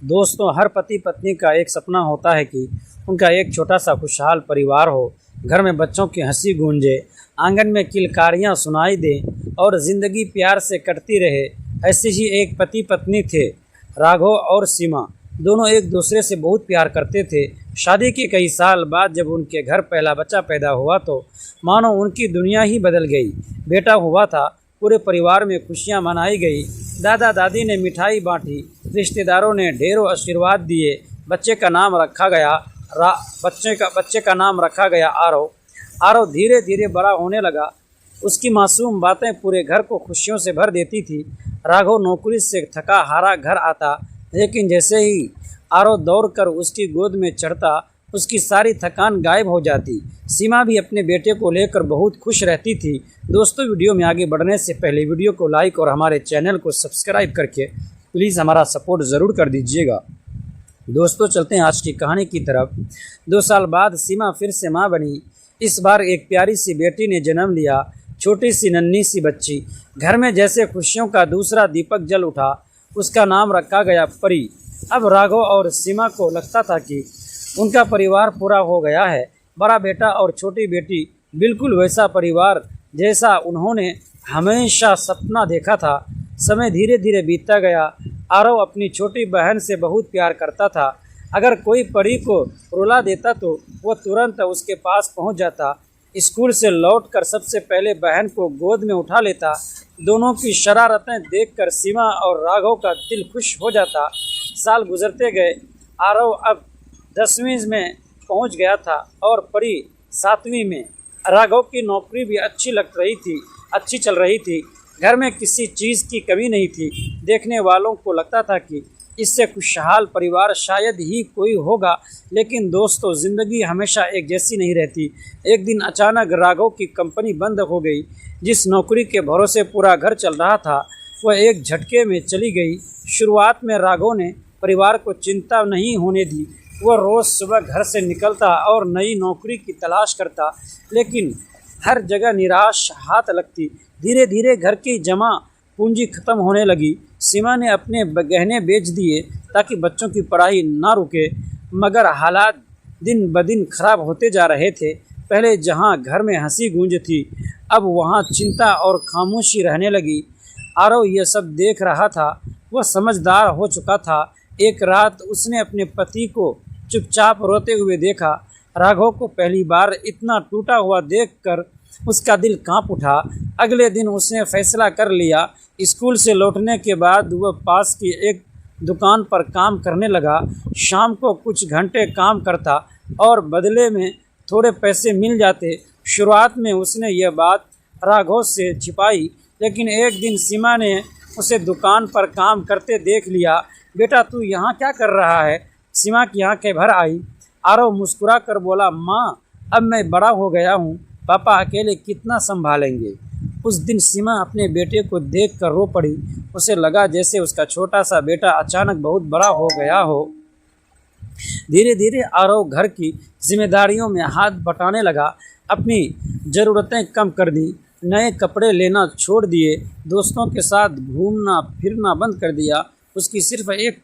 दोस्तों, हर पति पत्नी का एक सपना होता है कि उनका एक छोटा सा खुशहाल परिवार हो, घर में बच्चों की हंसी गूंजे, आंगन में किलकारियां सुनाई दें और ज़िंदगी प्यार से कटती रहे। ऐसे ही एक पति पत्नी थे, राघव और सीमा। दोनों एक दूसरे से बहुत प्यार करते थे। शादी के कई साल बाद जब उनके घर पहला बच्चा पैदा हुआ तो मानो उनकी दुनिया ही बदल गई। बेटा हुआ था, पूरे परिवार में खुशियां मनाई गई। दादा दादी ने मिठाई बांटी, रिश्तेदारों ने ढेरों आशीर्वाद दिए। बच्चे का नाम रखा गया आरव। आरव धीरे धीरे बड़ा होने लगा। उसकी मासूम बातें पूरे घर को खुशियों से भर देती थी। राघव नौकरी से थका हारा घर आता, लेकिन जैसे ही आरव दौड़कर उसकी गोद में चढ़ता, उसकी सारी थकान गायब हो जाती। सीमा भी अपने बेटे को लेकर बहुत खुश रहती थी। दोस्तों, वीडियो में आगे बढ़ने से पहले वीडियो को लाइक और हमारे चैनल को सब्सक्राइब करके प्लीज़ हमारा सपोर्ट ज़रूर कर दीजिएगा। दोस्तों, चलते हैं आज की कहानी की तरफ। 2 साल बाद सीमा फिर से माँ बनी। इस बार एक प्यारी सी बेटी ने जन्म लिया, छोटी सी नन्ही सी बच्ची। घर में जैसे खुशियों का दूसरा दीपक जल उठा। उसका नाम रखा गया परी। अब राघव और सीमा को लगता था कि उनका परिवार पूरा हो गया है। बड़ा बेटा और छोटी बेटी, बिल्कुल वैसा परिवार जैसा उन्होंने हमेशा सपना देखा था। समय धीरे धीरे बीतता गया। आरव अपनी छोटी बहन से बहुत प्यार करता था। अगर कोई परी को रुला देता तो वह तुरंत उसके पास पहुंच जाता। स्कूल से लौटकर सबसे पहले बहन को गोद में उठा लेता। दोनों की शरारतें देखकर सीमा और राघव का दिल खुश हो जाता। साल गुजरते गए। आरव अब 10वीं में पहुंच गया था और परी 7वीं में। राघव की नौकरी भी अच्छी चल रही थी। घर में किसी चीज़ की कमी नहीं थी। देखने वालों को लगता था कि इससे खुशहाल परिवार शायद ही कोई होगा। लेकिन दोस्तों, ज़िंदगी हमेशा एक जैसी नहीं रहती। एक दिन अचानक राघव की कंपनी बंद हो गई। जिस नौकरी के भरोसे पूरा घर चल रहा था, वह एक झटके में चली गई। शुरुआत में राघव ने परिवार को चिंता नहीं होने दी। वह रोज़ सुबह घर से निकलता और नई नौकरी की तलाश करता, लेकिन हर जगह निराश हाथ लगती। धीरे धीरे घर की जमा पूंजी खत्म होने लगी। सीमा ने अपने गहने बेच दिए ताकि बच्चों की पढ़ाई ना रुके, मगर हालात दिन ब दिन खराब होते जा रहे थे। पहले जहां घर में हंसी गूंज थी, अब वहां चिंता और खामोशी रहने लगी। आरव यह सब देख रहा था। वह समझदार हो चुका था। एक रात उसने अपने पति को चुपचाप रोते हुए देखा। राघव को पहली बार इतना टूटा हुआ देखकर उसका दिल कांप उठा। अगले दिन उसने फैसला कर लिया। स्कूल से लौटने के बाद वह पास की एक दुकान पर काम करने लगा। शाम को कुछ घंटे काम करता और बदले में थोड़े पैसे मिल जाते। शुरुआत में उसने यह बात राघव से छिपाई, लेकिन एक दिन सीमा ने उसे दुकान पर काम करते देख लिया। बेटा, तू यहाँ क्या कर रहा है? सीमा की आंखें भर आई। आरव मुस्कुरा कर बोला, माँ, अब मैं बड़ा हो गया हूँ, पापा अकेले कितना संभालेंगे। उस दिन सीमा अपने बेटे को देखकर रो पड़ी। उसे लगा जैसे उसका छोटा सा बेटा अचानक बहुत बड़ा हो गया हो। धीरे धीरे आरव घर की जिम्मेदारियों में हाथ बटाने लगा। अपनी ज़रूरतें कम कर दी, नए कपड़े लेना छोड़ दिए, दोस्तों के साथ घूमना फिरना बंद कर दिया। उसकी सिर्फ एक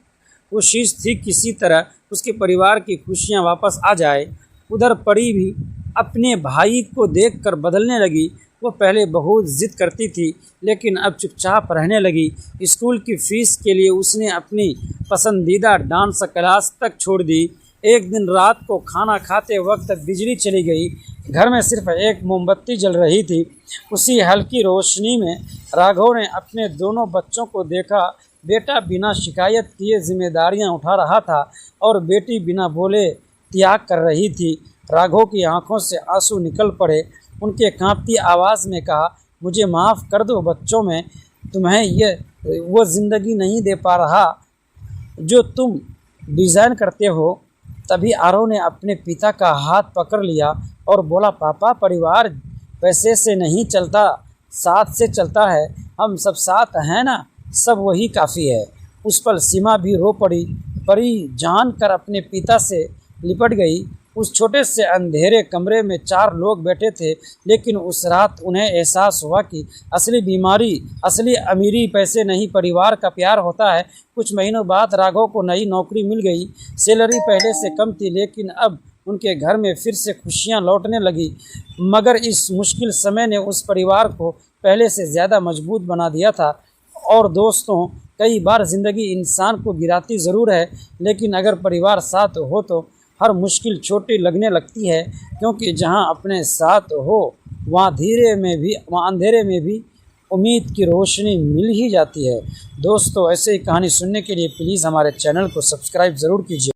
कोशिश थी, किसी तरह उसके परिवार की खुशियाँ वापस आ जाए। उधर परी भी अपने भाई को देखकर बदलने लगी। वो पहले बहुत जिद करती थी, लेकिन अब चुपचाप रहने लगी। स्कूल की फीस के लिए उसने अपनी पसंदीदा डांस क्लास तक छोड़ दी। एक दिन रात को खाना खाते वक्त बिजली चली गई। घर में सिर्फ एक मोमबत्ती जल रही थी। उसी हल्की रोशनी में राघव ने अपने दोनों बच्चों को देखा। बेटा बिना शिकायत किए जिम्मेदारियां उठा रहा था और बेटी बिना बोले त्याग कर रही थी। राघव की आंखों से आंसू निकल पड़े। उनके कांपती आवाज़ में कहा, मुझे माफ़ कर दो बच्चों, मैं तुम्हें वो ज़िंदगी नहीं दे पा रहा जो तुम डिज़ाइन करते हो। तभी आरव ने अपने पिता का हाथ पकड़ लिया और बोला, पापा, परिवार पैसे से नहीं चलता, साथ से चलता है। हम सब साथ हैं ना, सब वही काफ़ी है। उस पर सीमा भी रो पड़ी। परी जानकर अपने पिता से लिपट गई। उस छोटे से अंधेरे कमरे में 4 लोग बैठे थे, लेकिन उस रात उन्हें एहसास हुआ कि असली अमीरी पैसे नहीं, परिवार का प्यार होता है। कुछ महीनों बाद राघव को नई नौकरी मिल गई। सैलरी पहले से कम थी, लेकिन अब उनके घर में फिर से खुशियां लौटने लगी। मगर इस मुश्किल समय ने उस परिवार को पहले से ज़्यादा मजबूत बना दिया था। और दोस्तों, कई बार ज़िंदगी इंसान को गिराती ज़रूर है, लेकिन अगर परिवार साथ हो तो हर मुश्किल छोटी लगने लगती है, क्योंकि जहां अपने साथ हो वहां अंधेरे में भी उम्मीद की रोशनी मिल ही जाती है। दोस्तों, ऐसे ही कहानी सुनने के लिए प्लीज़ हमारे चैनल को सब्सक्राइब ज़रूर कीजिए।